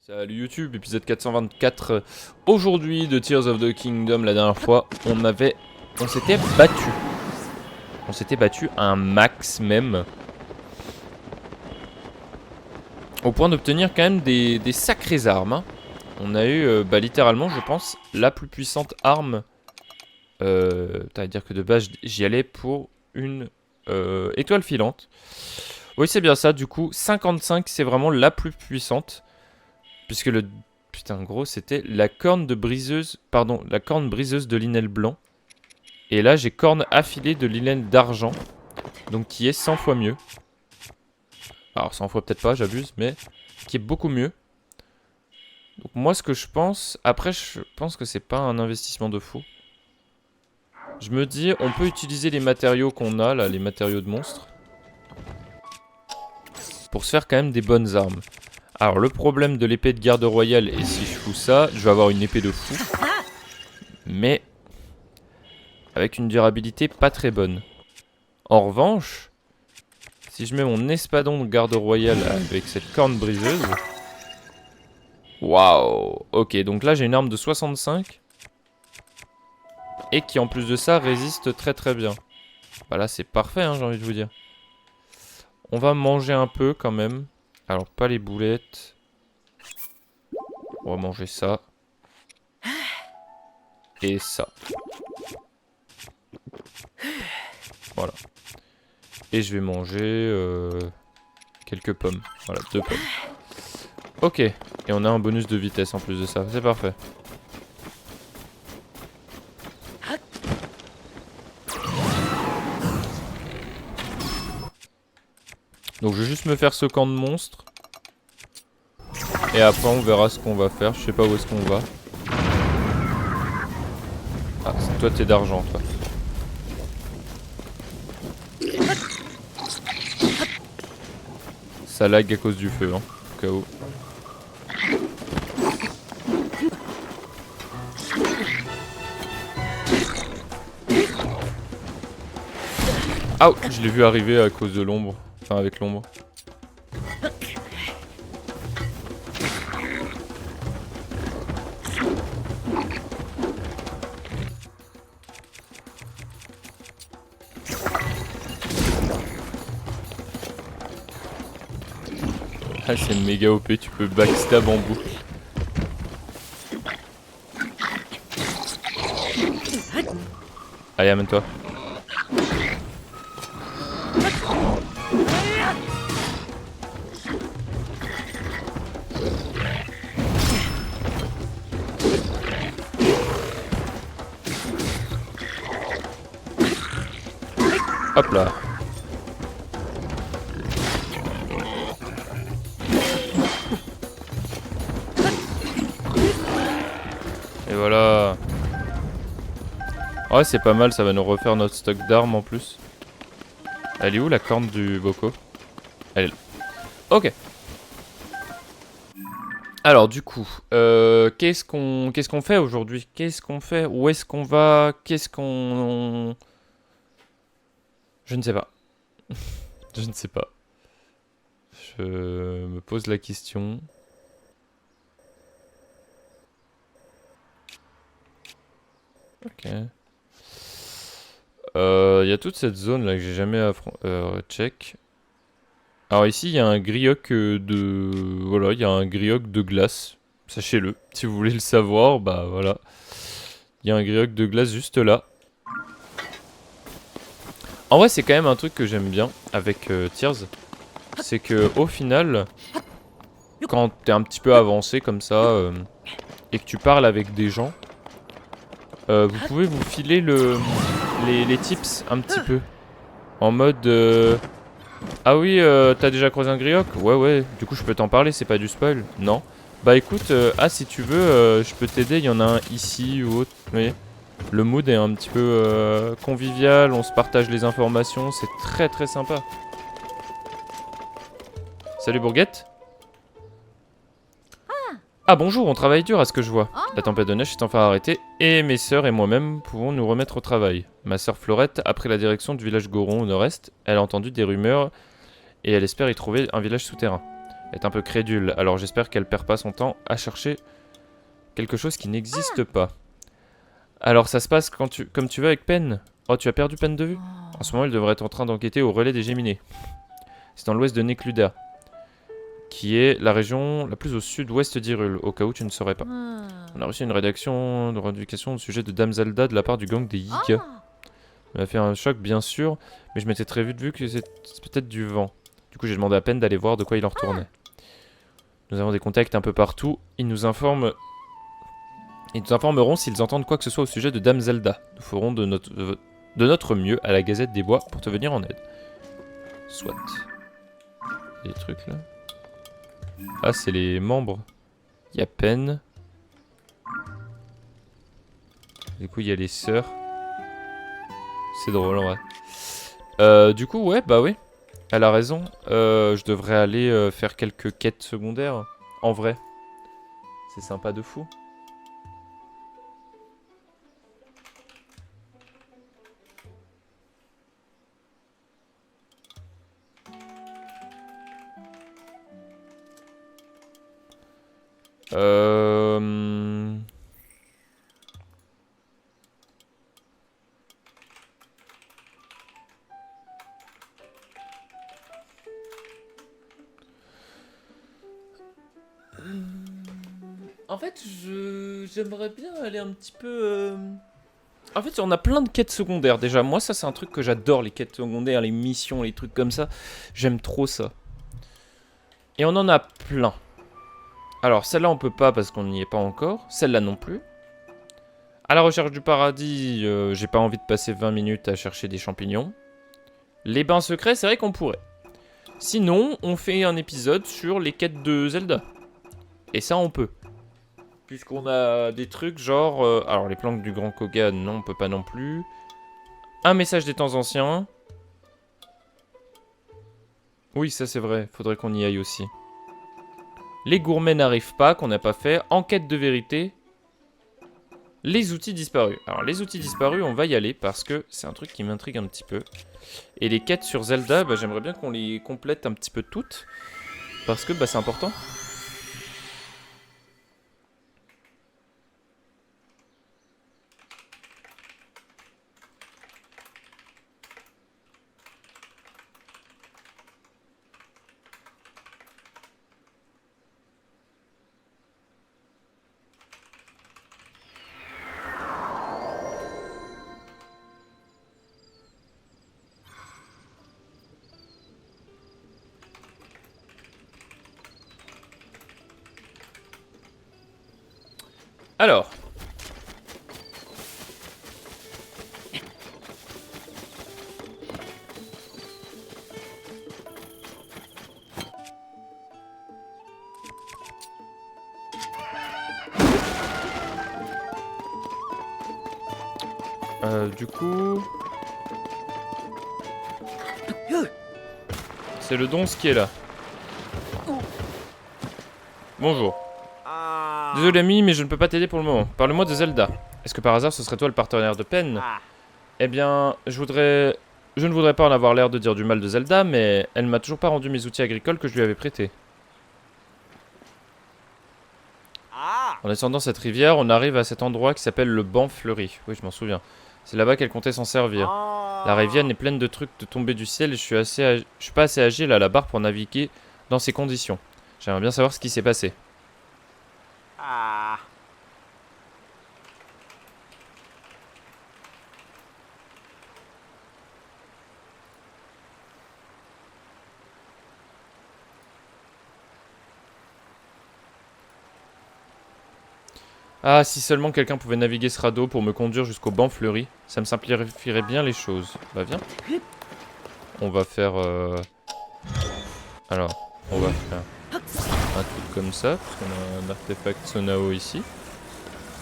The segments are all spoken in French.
Salut YouTube, épisode 424 aujourd'hui de Tears of the Kingdom. La dernière fois, on s'était battu. On s'était battu un max même. Au point d'obtenir quand même des sacrées armes. Hein. On a eu, littéralement, je pense, la plus puissante arme. T'as dire que de base, j'y allais pour une étoile filante. Oui, c'est bien ça, du coup, 55, c'est vraiment la plus puissante. Puisque le... Putain, gros, c'était la corne de briseuse... Pardon, la corne briseuse de l'inel blanc. Et là, j'ai corne affilée de l'inel d'argent. Donc, qui est 100 fois mieux. Alors, 100 fois peut-être pas, j'abuse, mais... Qui est beaucoup mieux. Donc, moi, ce que je pense... Après, je pense que c'est pas un investissement de fou. Je me dis, on peut utiliser les matériaux qu'on a, là, les matériaux de monstres. Pour se faire quand même des bonnes armes. Alors le problème de l'épée de garde royale, et si je fous ça, je vais avoir une épée de fou. Mais avec une durabilité pas très bonne. En revanche, si je mets mon espadon de garde royale avec cette corne briseuse... Waouh. Ok, donc là j'ai une arme de 65. Et qui en plus de ça résiste très très bien. Bah là c'est parfait, hein, j'ai envie de vous dire. On va manger un peu quand même. Alors pas les boulettes... On va manger ça. Et ça. Voilà. Et je vais manger quelques pommes. Voilà, 2 pommes. Ok. Et on a un bonus de vitesse en plus de ça. C'est parfait. Donc je vais juste me faire ce camp de monstres. Et après on verra ce qu'on va faire. Je sais pas où est-ce qu'on va. Ah, toi t'es d'argent, toi. Ça lag à cause du feu, hein, au cas où. Ah, je l'ai vu arriver à cause de l'ombre. Enfin, avec l'ombre. Ah, c'est méga OP, tu peux backstab en boucle. Allez, amène-toi. Hop là. Et voilà. Ouais, c'est pas mal, ça va nous refaire notre stock d'armes en plus. Elle est où la corne du Boko? Elle est là. Ok. Alors du coup, qu'est-ce qu'on fait aujourd'hui? Qu'est-ce qu'on fait? Où est-ce qu'on va? Qu'est-ce qu'on... Je ne sais pas. Je ne sais pas. Je me pose la question. Ok. Il y a toute cette zone là que j'ai jamais check. Alors ici il y a un grioc de... Voilà, il y a un grioc de glace. Sachez-le. Si vous voulez le savoir, bah voilà. Il y a un grioc de glace juste là. En vrai c'est quand même un truc que j'aime bien avec Tears. C'est que au final, quand t'es un petit peu avancé comme ça, et que tu parles avec des gens, vous pouvez vous filer les tips un petit peu. En mode... Ah oui, t'as déjà croisé un grioc? Ouais, ouais, du coup je peux t'en parler, c'est pas du spoil? Non. Bah écoute, si tu veux, je peux t'aider, il y en a un ici ou autre. Vous voyez, le mood est un petit peu convivial, on se partage les informations, c'est très très sympa. Salut Bourguette. Ah bonjour, on travaille dur à ce que je vois. La tempête de neige est enfin arrêtée et mes sœurs et moi-même pouvons nous remettre au travail. Ma sœur Florette a pris la direction du village Goron au nord-est. Elle a entendu des rumeurs et elle espère y trouver un village souterrain. est un peu crédule, alors j'espère qu'elle perd pas son temps à chercher quelque chose qui n'existe pas. Alors ça se passe comme tu veux avec Pen. Oh, tu as perdu Pen de vue? En ce moment, il devrait être en train d'enquêter au relais des Géminés. C'est dans l'ouest de Necluda, qui est la région la plus au sud-ouest d'Hyrule, au cas où tu ne saurais pas. On a reçu une rédaction de revendication au sujet de Dame Zelda de la part du gang des Yiga. Ça m'a fait un choc, bien sûr, mais je m'étais très vite vu que c'est peut-être du vent. Du coup, j'ai demandé à Pen d'aller voir de quoi il en retournait. Nous avons des contacts un peu partout. Ils nous informeront s'ils entendent quoi que ce soit au sujet de Dame Zelda. Nous ferons de notre mieux à la Gazette des Bois pour te venir en aide. Soit. Il y a des trucs là. Ah, c'est les membres. Il y a Pen. Du coup, il y a les sœurs. C'est drôle en vrai. Du coup, ouais, bah oui. Elle a raison. Je devrais aller faire quelques quêtes secondaires. En vrai. C'est sympa de fou. En fait, j'aimerais bien aller un petit peu... En fait, on a plein de quêtes secondaires déjà. Moi, ça, c'est un truc que j'adore, les quêtes secondaires, les missions, les trucs comme ça. J'aime trop ça. Et on en a plein. Alors, celle-là, on peut pas parce qu'on n'y est pas encore. Celle-là non plus. À la recherche du paradis, j'ai pas envie de passer 20 minutes à chercher des champignons. Les bains secrets, c'est vrai qu'on pourrait. Sinon, on fait un épisode sur les quêtes de Zelda. Et ça, on peut. Puisqu'on a des trucs genre... alors, les planques du Grand Koga, non, on peut pas non plus. Un message des temps anciens. Oui, ça c'est vrai, faudrait qu'on y aille aussi. Les gourmets n'arrivent pas, qu'on n'a pas fait. Enquête de vérité. Les outils disparus. Alors, les outils disparus, on va y aller parce que c'est un truc qui m'intrigue un petit peu. Et les quêtes sur Zelda, bah, j'aimerais bien qu'on les complète un petit peu toutes. Parce que bah, c'est important. Alors. Du coup... C'est le Donce qui est là. Bonjour. Désolé ami, mais je ne peux pas t'aider pour le moment. Parle-moi de Zelda. Est-ce que par hasard ce serait toi le partenaire de Pen? Eh bien, je ne voudrais pas en avoir l'air de dire du mal de Zelda, mais elle m'a toujours pas rendu mes outils agricoles que je lui avais prêtés. En descendant cette rivière, on arrive à cet endroit qui s'appelle le banc fleuri. Oui, je m'en souviens. C'est là-bas qu'elle comptait s'en servir. La rivière est pleine de trucs de tomber du ciel et je suis pas assez agile à la barre pour naviguer dans ces conditions. J'aimerais bien savoir ce qui s'est passé. Ah, si seulement quelqu'un pouvait naviguer ce radeau pour me conduire jusqu'au banc fleuri, ça me simplifierait bien les choses. Bah viens. On va faire... Alors, on va faire un truc comme ça, parce qu'on a un artefact Sonao ici.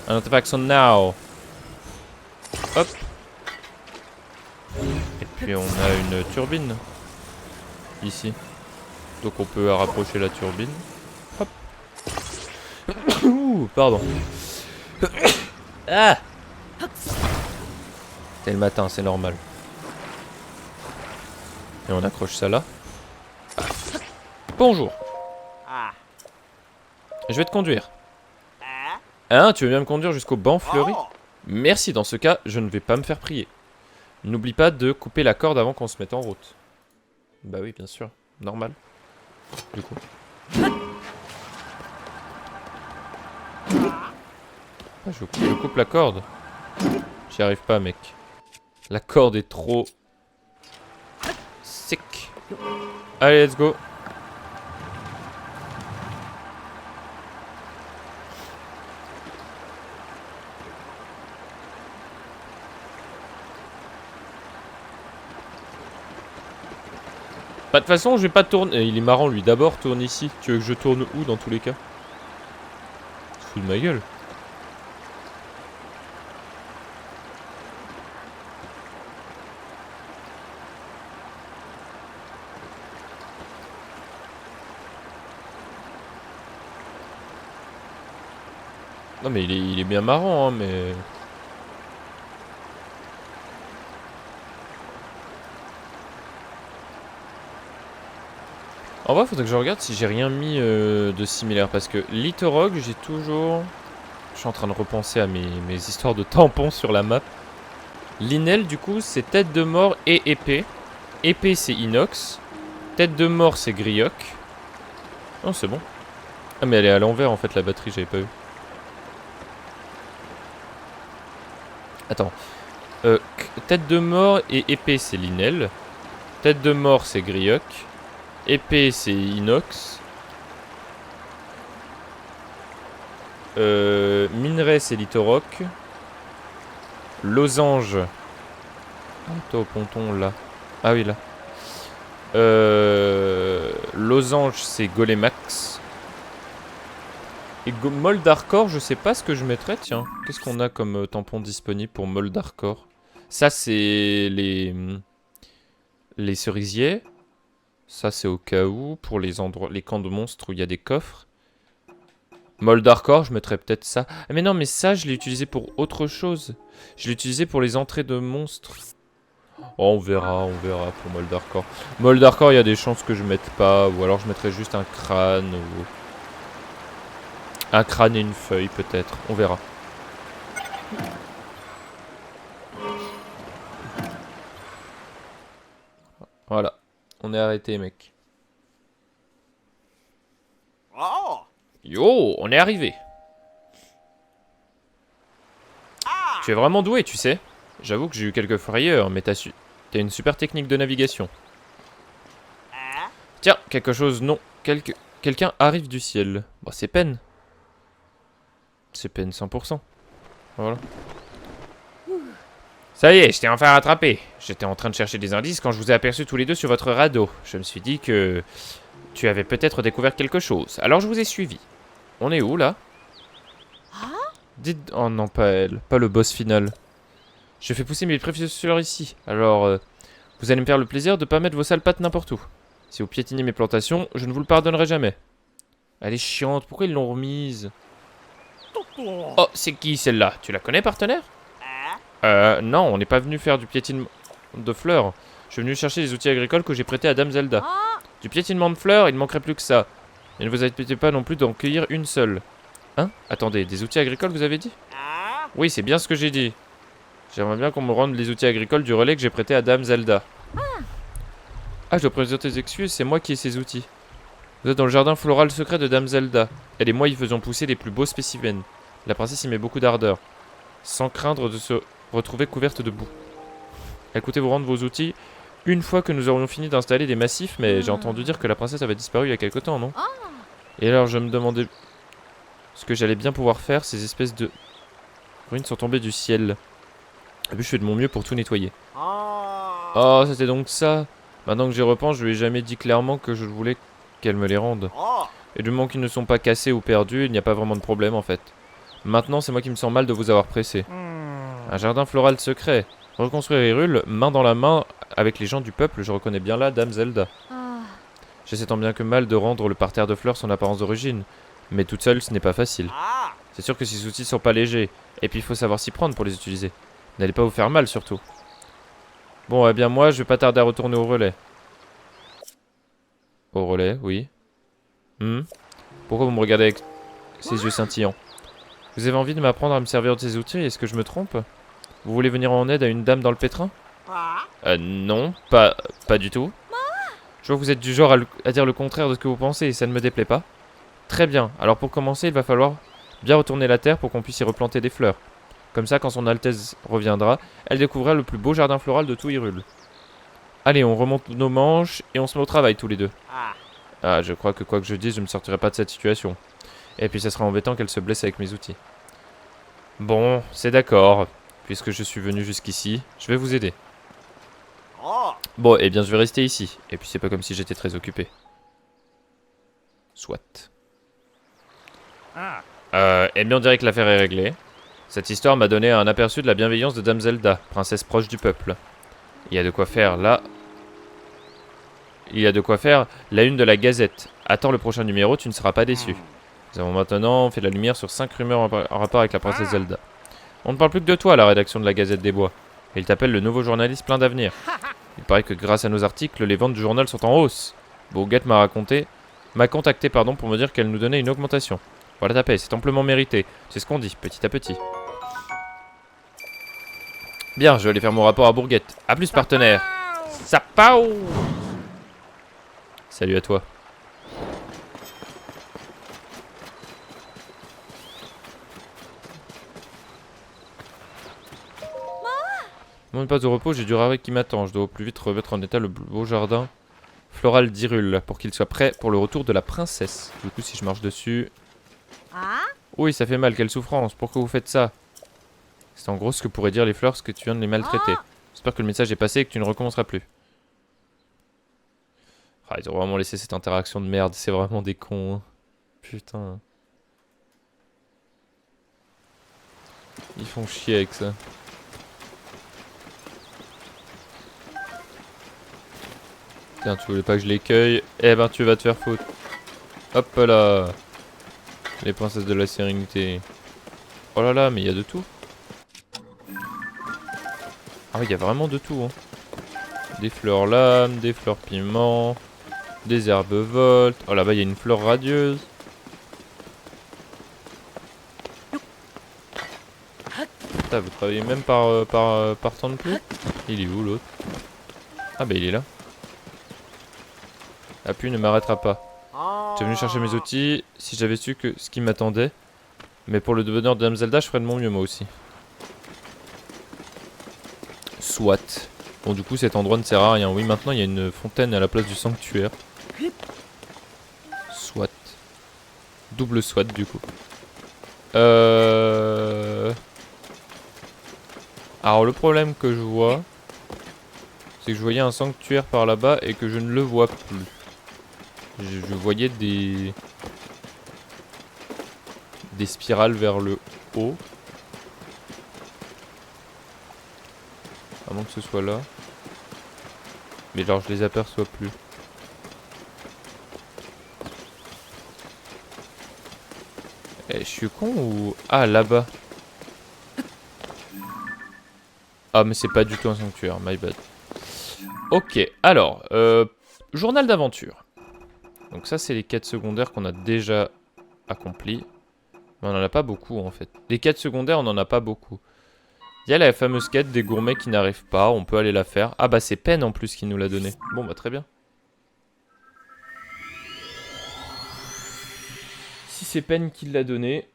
Un artefact Sonao. Hop. Et puis on a une turbine. Ici. Donc on peut rapprocher la turbine. Hop. Ouh, pardon. Ah! C'est le matin, c'est normal. Et on accroche ça là. Bonjour. Je vais te conduire. Hein, tu veux bien me conduire jusqu'au banc fleuri? Merci, dans ce cas, je ne vais pas me faire prier. N'oublie pas de couper la corde avant qu'on se mette en route. Bah oui, bien sûr. Normal. Du coup. Ah, je coupe la corde. J'y arrive pas, mec. La corde est trop... sec. Allez, let's go. Bah, de toute façon, je vais pas tourner. Il est marrant, lui. D'abord, tourne ici. Tu veux que je tourne où, dans tous les cas? Tu te fous de ma gueule. Non, mais il est bien marrant, hein, mais... En vrai, faudrait que je regarde si j'ai rien mis de similaire. Parce que Litorog, j'ai toujours... Je suis en train de repenser à mes histoires de tampons sur la map. Linel, du coup, c'est tête de mort et épée. Épée, c'est inox. Tête de mort, c'est grioc. Oh, c'est bon. Ah, mais elle est à l'envers, en fait, la batterie, j'avais pas vu. Attends. Tête de mort et épée, c'est Linel. Tête de mort, c'est grioc. Épée, c'est inox. Minerai, c'est Litorok. Losange. Ah, toi au ponton, là. Ah oui, là. Losange, c'est Golemax. Et Moldarkor, je sais pas ce que je mettrais, tiens. Qu'est-ce qu'on a comme tampon disponible pour Moldarkor? Ça, c'est les cerisiers. Ça, c'est au cas où, pour les endroits, les camps de monstres où il y a des coffres. Moldarkor, je mettrais peut-être ça. Ah, mais non, mais ça, je l'ai utilisé pour autre chose. Je l'ai utilisé pour les entrées de monstres. Oh, on verra pour Moldarkor. Moldarkor, il y a des chances que je mette pas, ou alors je mettrais juste un crâne, ou... Un crâne et une feuille, peut-être. On verra. Voilà. On est arrêté, mec. Yo, on est arrivé. Tu es vraiment doué, tu sais. J'avoue que j'ai eu quelques frayeurs, mais t'as une super technique de navigation. Tiens, quelque chose, non. Quelqu'un arrive du ciel. Bon, c'est peine. C'est peine 100%. Voilà. Ça y est, je t'ai enfin rattrapé. J'étais en train de chercher des indices quand je vous ai aperçus tous les deux sur votre radeau. Je me suis dit que tu avais peut-être découvert quelque chose. Alors je vous ai suivi. On est où, là? Dites... Oh non, pas elle. Pas le boss final. Je fais pousser mes précieuses fleurs ici. Alors, vous allez me faire le plaisir de pas mettre vos sales pattes n'importe où. Si vous piétinez mes plantations, je ne vous le pardonnerai jamais. Elle est chiante. Pourquoi ils l'ont remise? Oh, c'est qui celle-là? Tu la connais, partenaire? Non, on n'est pas venu faire du piétinement de fleurs. Je suis venu chercher les outils agricoles que j'ai prêtés à Dame Zelda. Du piétinement de fleurs, il ne manquerait plus que ça. Et ne vous inquiétez pas non plus d'en cueillir une seule. Hein? Attendez, des outils agricoles, vous avez dit? Oui, c'est bien ce que j'ai dit. J'aimerais bien qu'on me rende les outils agricoles du relais que j'ai prêté à Dame Zelda. Ah, je dois présenter des excuses, c'est moi qui ai ces outils. Vous êtes dans le jardin floral secret de Dame Zelda. Elle et moi y faisons pousser les plus beaux spécimens. La princesse y met beaucoup d'ardeur, sans craindre de se retrouver couverte de boue. Elle comptait vous rendre vos outils une fois que nous aurions fini d'installer des massifs, mais j'ai entendu dire que la princesse avait disparu il y a quelque temps, non? Et alors je me demandais ce que j'allais bien pouvoir faire, ces espèces de ruines sont tombées du ciel. Et puis je fais de mon mieux pour tout nettoyer. Oh, c'était donc ça. Maintenant que j'y repense, je lui ai jamais dit clairement que je voulais qu'elle me les rende. Et du moment qu'ils ne sont pas cassés ou perdus, il n'y a pas vraiment de problème en fait. Maintenant, c'est moi qui me sens mal de vous avoir pressé. Un jardin floral secret. Reconstruire Hyrule, main dans la main avec les gens du peuple, je reconnais bien là Dame Zelda. J'essaie tant bien que mal de rendre le parterre de fleurs son apparence d'origine. Mais toute seule, ce n'est pas facile. C'est sûr que ces outils sont pas légers. Et puis il faut savoir s'y prendre pour les utiliser. N'allez pas vous faire mal surtout. Bon, eh bien moi, je vais pas tarder à retourner au relais. Au relais, oui. Pourquoi vous me regardez avec ses yeux scintillants. Vous avez envie de m'apprendre à me servir de ces outils, est-ce que je me trompe? Vous voulez venir en aide à une dame dans le pétrin? Non, pas du tout. Je vois que vous êtes du genre à dire le contraire de ce que vous pensez et ça ne me déplaît pas. Très bien, alors pour commencer, il va falloir bien retourner la terre pour qu'on puisse y replanter des fleurs. Comme ça, quand son Altesse reviendra, elle découvrira le plus beau jardin floral de tout Hyrule. Allez, on remonte nos manches et on se met au travail tous les deux. Ah, je crois que quoi que je dise, je ne me sortirai pas de cette situation. Et puis ça sera embêtant qu'elle se blesse avec mes outils. Bon, c'est d'accord. Puisque je suis venu jusqu'ici, je vais vous aider. Bon, eh bien je vais rester ici. Et puis c'est pas comme si j'étais très occupé. Soit. Eh bien on dirait que l'affaire est réglée. Cette histoire m'a donné un aperçu de la bienveillance de Dame Zelda, princesse proche du peuple. Il y a de quoi faire là. Il y a de quoi faire la une de la Gazette. Attends le prochain numéro, tu ne seras pas déçu. Nous avons maintenant fait la lumière sur 5 rumeurs en rapport avec la princesse Zelda. On ne parle plus que de toi à la rédaction de la Gazette des Bois. Et il t'appelle le nouveau journaliste plein d'avenir. Il paraît que grâce à nos articles, les ventes du journal sont en hausse. Bourguette m'a contacté pour me dire qu'elle nous donnait une augmentation. Voilà ta paix, c'est amplement mérité. C'est ce qu'on dit, petit à petit. Bien, je vais aller faire mon rapport à Bourguette. A plus, partenaire. Sapao! Salut à toi. Mon pas de repos, j'ai du Raré qui m'attend. Je dois au plus vite remettre en état le beau jardin floral d'Hyrule pour qu'il soit prêt pour le retour de la princesse. Du coup, si je marche dessus... Oui, ça fait mal, quelle souffrance. Pourquoi vous faites ça? C'est en gros ce que pourraient dire les fleurs, ce que tu viens de les maltraiter. J'espère que le message est passé et que tu ne recommenceras plus. Ah, ils ont vraiment laissé cette interaction de merde. C'est vraiment des cons. Hein. Putain. Ils font chier avec ça. Tiens, tu voulais pas que je les cueille? Eh ben, tu vas te faire foutre. Hop là. Les princesses de la sérénité. Oh là là, mais il y a de tout. Ah oui, il y a vraiment de tout. Hein. Des fleurs lames, des fleurs piment, des herbes voltes. Oh là-bas, il y a une fleur radieuse. Putain, vous travaillez même par temps de pluie? Il est où l'autre? Ah bah il est là. La pluie ne m'arrêtera pas. Tu es venu chercher mes outils, si j'avais su que ce qui m'attendait. Mais pour le bonheur de Dame Zelda, je ferais de mon mieux moi aussi. Soit. Bon du coup cet endroit ne sert à rien. Oui maintenant il y a une fontaine à la place du sanctuaire. Soit. Double soit du coup. Alors le problème que je vois, c'est que je voyais un sanctuaire par là-bas et que je ne le vois plus. Je voyais des spirales vers le haut. À moins que ce soit là. Mais genre je les aperçois plus. Eh, je suis con ou... Ah là-bas. Ah mais c'est pas du tout un sanctuaire, my bad. Ok, alors, journal d'aventure. Donc ça c'est les quêtes secondaires qu'on a déjà accomplies. Mais on en a pas beaucoup en fait. Les quêtes secondaires on en a pas beaucoup. Il y a la fameuse quête des gourmets qui n'arrivent pas, on peut aller la faire. Ah bah c'est Pen en plus qui nous l'a donné. Bon bah très bien. Si c'est Pen qui l'a donné...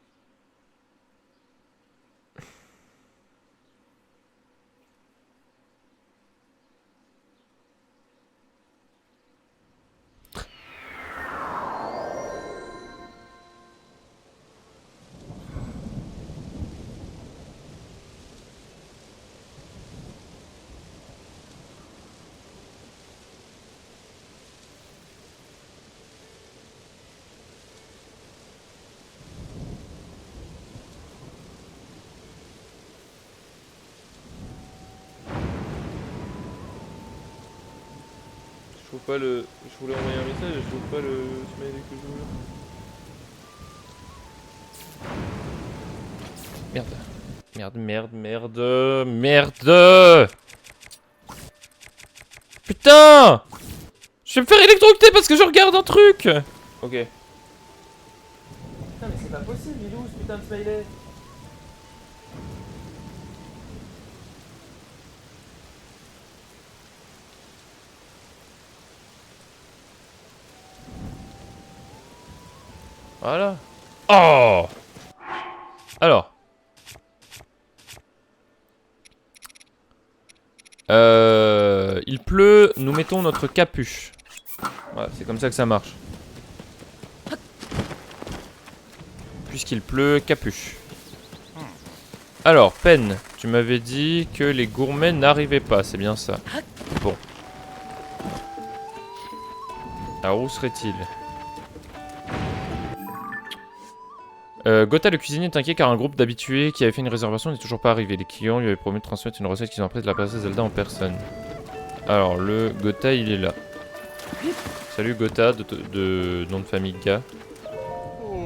Je trouve pas le... Je voulais envoyer un message et je trouve pas le smiley que je voulais. Merde. Merde, merde, merde, merde. Putain! Je vais me faire électrocuter parce que je regarde un truc. Ok. Putain mais c'est pas possible, il est où ce putain de smiley? Voilà. Oh! Alors. Il pleut, nous mettons notre capuche. Voilà, c'est comme ça que ça marche. Puisqu'il pleut, capuche. Alors, Pen, tu m'avais dit que les gourmets n'arrivaient pas, c'est bien ça. Bon. Alors, où serait-il? Gotha le cuisinier est inquiet car un groupe d'habitués qui avait fait une réservation n'est toujours pas arrivé. Les clients lui avaient promis de transmettre une recette qu'ils ont apprise de la princesse Zelda en personne. Alors, le Gotha, il est là. Salut Gotha, de nom de famille Ga.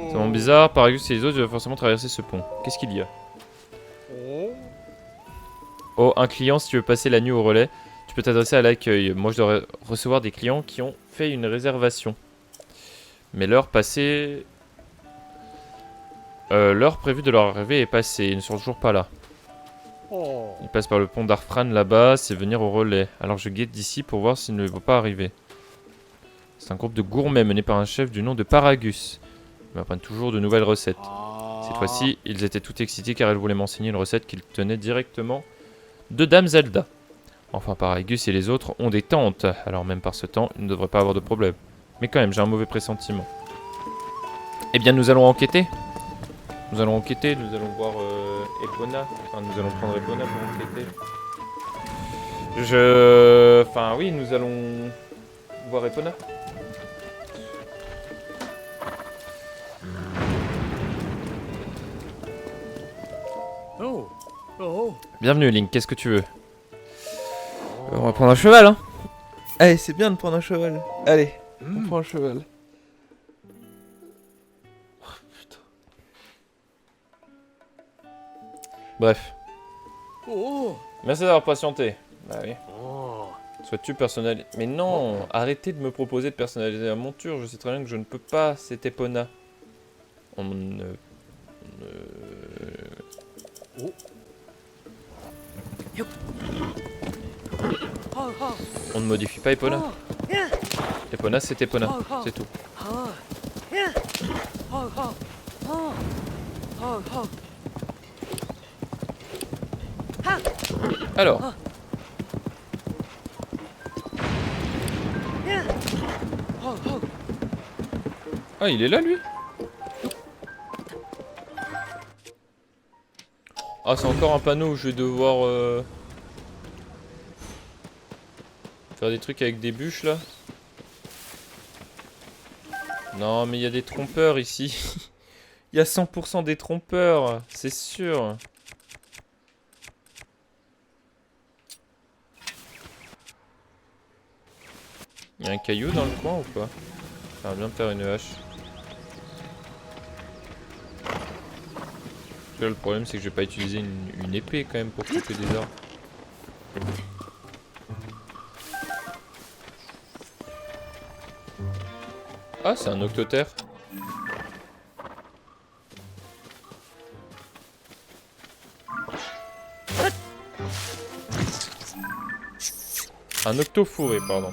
C'est vraiment bizarre, Paragus et les autres doivent forcément traverser ce pont. Qu'est-ce qu'il y a? Oh, un client, si tu veux passer la nuit au relais, tu peux t'adresser à l'accueil. Moi, je dois recevoir des clients qui ont fait une réservation. Mais l'heure passée... l'heure prévue de leur arrivée est passée, ils ne sont toujours pas là. Ils passent par le pont d'Arfran là-bas, c'est venir au relais. Alors je guette d'ici pour voir s'ils ne vont pas arriver. C'est un groupe de gourmets mené par un chef du nom de Paragus. Ils m'apprennent toujours de nouvelles recettes. Cette fois-ci, ils étaient tout excités car ils voulaient m'enseigner une recette qu'ils tenaient directement de Dame Zelda. Enfin, Paragus et les autres ont des tentes, alors même par ce temps, ils ne devraient pas avoir de problème. Mais quand même, j'ai un mauvais pressentiment. Eh bien, nous allons enquêter. Nous allons enquêter, nous allons voir Epona. Enfin, nous allons prendre Epona pour enquêter. Enfin, oui, nous allons voir Epona. Bienvenue, Link, qu'est-ce que tu veux? On va prendre un cheval, hein. Allez, c'est bien de prendre un cheval. Allez, on prend un cheval. Bref. Merci d'avoir patienté. Bah oui. Souhaites-tu personnaliser... Mais non, arrêtez de me proposer de personnaliser la monture. Je sais très bien que je ne peux pas, c'est Epona. On ne... On ne modifie pas Epona. Epona, c'est Epona. C'est tout. Alors. Ah, il est là, lui? Ah, c'est encore un panneau où je vais devoir faire des trucs avec des bûches, là. Non, mais il y a des trompeurs ici. Il y a 100% des trompeurs, c'est sûr. Il y a un caillou dans le coin ou pas? Ça va bien me faire une hache. Là, le problème, c'est que je vais pas utiliser une épée quand même pour couper des arbres. Ah, c'est un octothère. Un octofourré, pardon.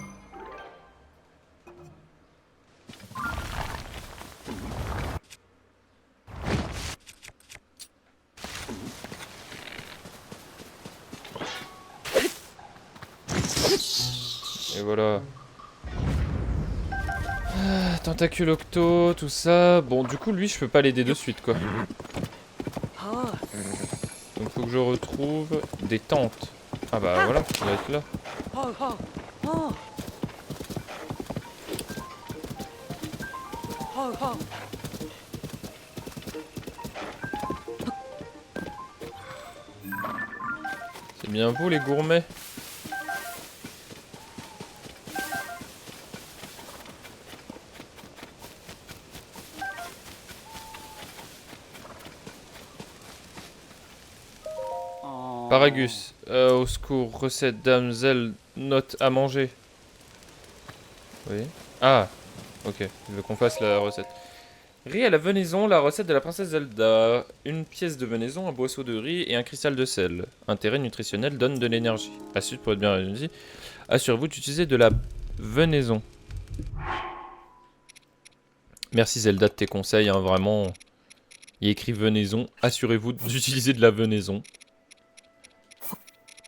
Et voilà. Ah, tentacule octo, tout ça. Bon, du coup, lui, je peux pas l'aider de suite, quoi. Donc, faut que je retrouve des tentes. Ah bah voilà, il va être là. C'est bien vous, les gourmets. Paragus, au secours, recette damsel, note à manger. Oui. Ah, ok, il veut qu'on fasse la recette. Riz à la venaison, la recette de la princesse Zelda. Une pièce de venaison, un boisseau de riz et un cristal de sel. Intérêt nutritionnel, donne de l'énergie. Astuce pour être bien réussi. Assurez-vous d'utiliser de la venaison. Merci Zelda de tes conseils, hein, vraiment. Il y a écrit venaison. Assurez-vous d'utiliser de la venaison.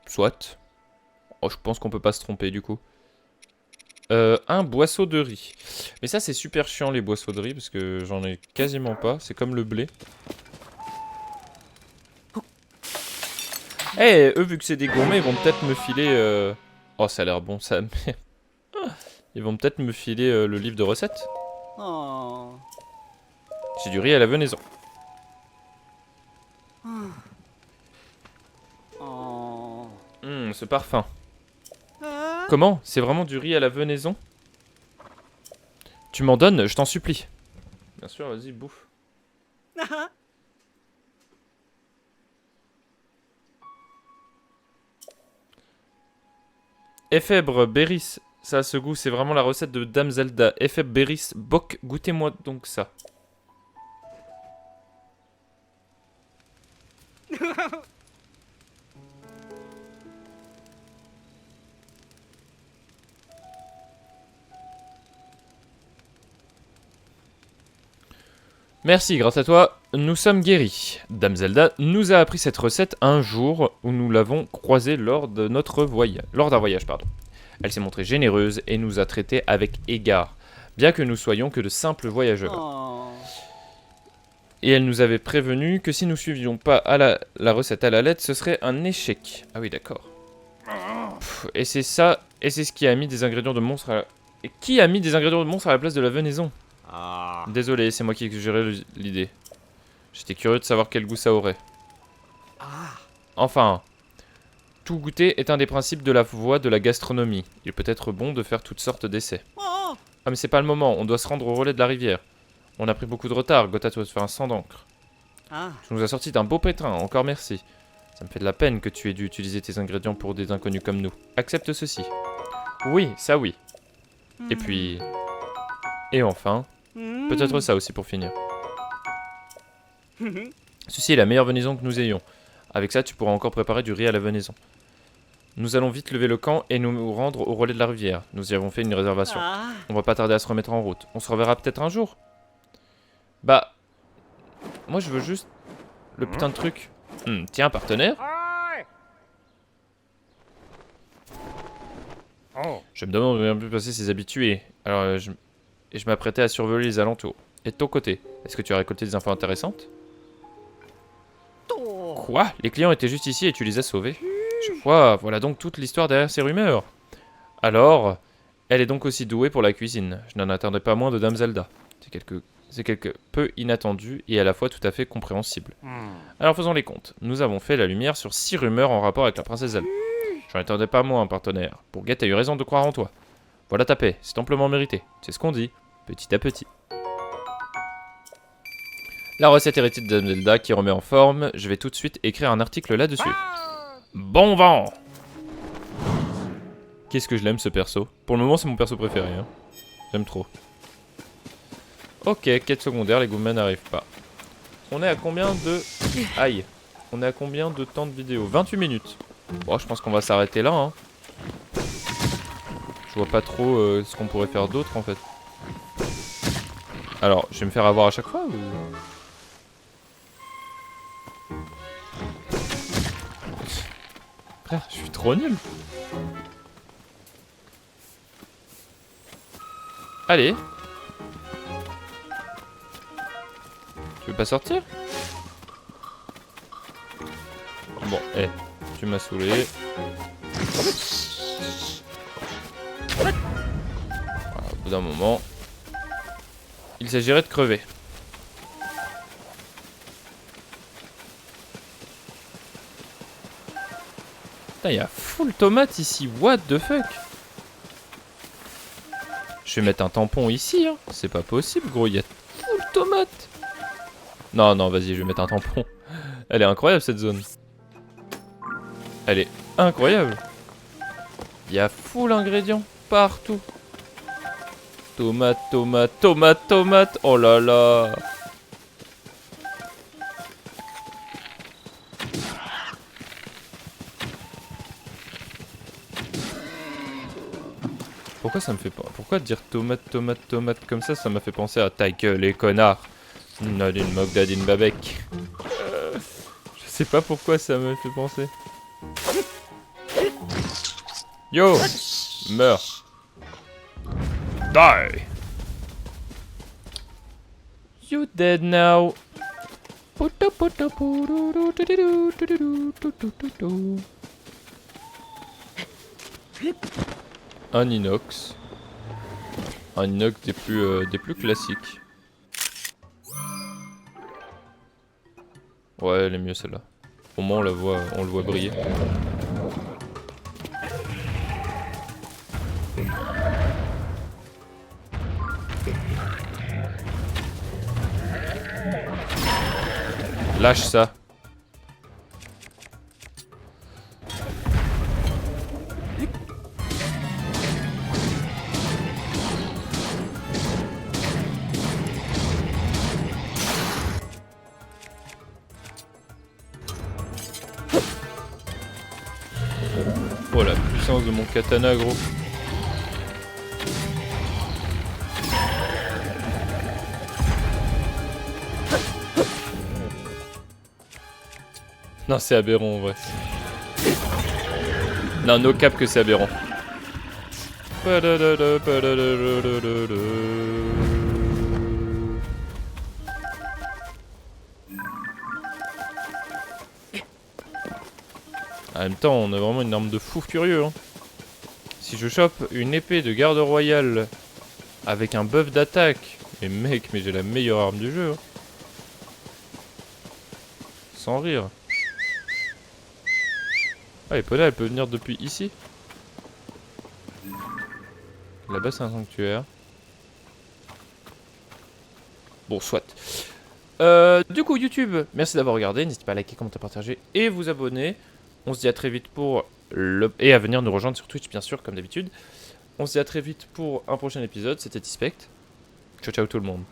Soit. Oh, je pense qu'on peut pas se tromper du coup. Un boisseau de riz. Mais ça c'est super chiant les boisseaux de riz parce que j'en ai quasiment pas. C'est comme le blé. Eh, eux vu que c'est des gourmets, ils vont peut-être me filer... Oh ça a l'air bon ça. Ils vont peut-être me filer le livre de recettes. Oh. C'est du riz à la venaison. Oh. Ce parfum. Comment? C'est vraiment du riz à la venaison? Tu m'en donnes, je t'en supplie. Bien sûr, vas-y, bouffe. Éphébre, Béris, ça a ce goût, c'est vraiment la recette de Dame Zelda. Éphébre, Béris, Boc, goûtez-moi donc ça. Merci, grâce à toi, nous sommes guéris. Dame Zelda nous a appris cette recette un jour où nous l'avons croisée lors de notre voyage. Lors d'un voyage, pardon. Elle s'est montrée généreuse et nous a traités avec égard, bien que nous soyons que de simples voyageurs. Oh. Et elle nous avait prévenu que si nous suivions pas la recette à la lettre, ce serait un échec. Ah oui, d'accord. Et c'est ça, et c'est ce qui a mis des ingrédients de monstre à la... Et qui a mis des ingrédients de monstre à la place de la venaison? Désolé, c'est moi qui ai suggéré l'idée. J'étais curieux de savoir quel goût ça aurait. Enfin, tout goûter est un des principes de la voie de la gastronomie. Il peut être bon de faire toutes sortes d'essais. Ah mais c'est pas le moment, on doit se rendre au relais de la rivière. On a pris beaucoup de retard, Gotta doit se faire un sang d'encre. Tu nous as sorti d'un beau pétrin, encore merci. Ça me fait de la peine que tu aies dû utiliser tes ingrédients pour des inconnus comme nous. Accepte ceci. Oui, ça oui. Et puis... Et enfin... Peut-être ça aussi pour finir. Ceci est la meilleure venaison que nous ayons. Avec ça, tu pourras encore préparer du riz à la venaison. Nous allons vite lever le camp et nous rendre au relais de la rivière. Nous y avons fait une réservation. On va pas tarder à se remettre en route. On se reverra peut-être un jour. Bah... Moi, je veux juste... Le putain de truc. Tiens, partenaire. Je me demande où bien pu passer ces habitués. Alors, je m'apprêtais à survoler les alentours. Et de ton côté, est-ce que tu as récolté des infos intéressantes? Quoi? Les clients étaient juste ici et tu les as sauvés? Je vois, voilà donc toute l'histoire derrière ces rumeurs. Alors, elle est donc aussi douée pour la cuisine. Je n'en attendais pas moins de Dame Zelda. C'est quelque peu inattendu et à la fois tout à fait compréhensible. Alors faisons les comptes. Nous avons fait la lumière sur 6 rumeurs en rapport avec la princesse Zelda. J'en attendais pas moins, partenaire. Bourguette a eu raison de croire en toi. Voilà ta paix, c'est amplement mérité. C'est ce qu'on dit, petit à petit. La recette héritée de Dame Zelda qui remet en forme. Je vais tout de suite écrire un article là-dessus. Bon vent! Qu'est-ce que je l'aime ce perso. Pour le moment c'est mon perso préféré. Hein. J'aime trop. Ok, quête secondaire, les Goomba n'arrivent pas. On est à combien de... Aïe. On est à combien de temps de vidéo? 28 minutes. Bon, je pense qu'on va s'arrêter là. Hein. Je vois pas trop ce qu'on pourrait faire d'autre en fait. Alors, je vais me faire avoir à chaque fois ou... Frère, je suis trop nul. Allez. Tu veux pas sortir? Bon, tu m'as saoulé. Voilà, au bout d'un moment, il s'agirait de crever. Putain, il y a full tomate ici, what the fuck? Je vais mettre un tampon ici, hein. C'est pas possible, gros, il y a full tomate. Non, non, vas-y, je vais mettre un tampon. Elle est incroyable cette zone. Elle est incroyable. Il y a full ingrédients partout. Tomate, tomate, tomate, tomate. Oh là là. Pourquoi ça me fait pas... Pourquoi dire tomate, tomate, tomate comme ça m'a fait penser à ta gueule, les connards. Nadine Mogdadine Babek. Je sais pas pourquoi ça me fait penser. Yo! Meurs. Die! You dead now. Un inox. Un inox des plus classiques. Ouais, elle est mieux celle-là. Au moins on le voit briller. Lâche ça. Oh la puissance de mon katana, gros. Non, c'est aberrant en vrai. Non, no cap que c'est aberrant. En même temps, on a vraiment une arme de fou furieux. Hein. Si je chope une épée de garde royale avec un buff d'attaque, mais mec, mais j'ai la meilleure arme du jeu. Hein. Sans rire. Ah, Epona, elle peut venir depuis ici. Là-bas, c'est un sanctuaire. Bon, soit. Du coup, YouTube, merci d'avoir regardé. N'hésitez pas à liker, commenter, partager et vous abonner. On se dit à très vite pour et à venir nous rejoindre sur Twitch, bien sûr, comme d'habitude. On se dit à très vite pour un prochain épisode. C'était Tispect. Ciao, ciao tout le monde.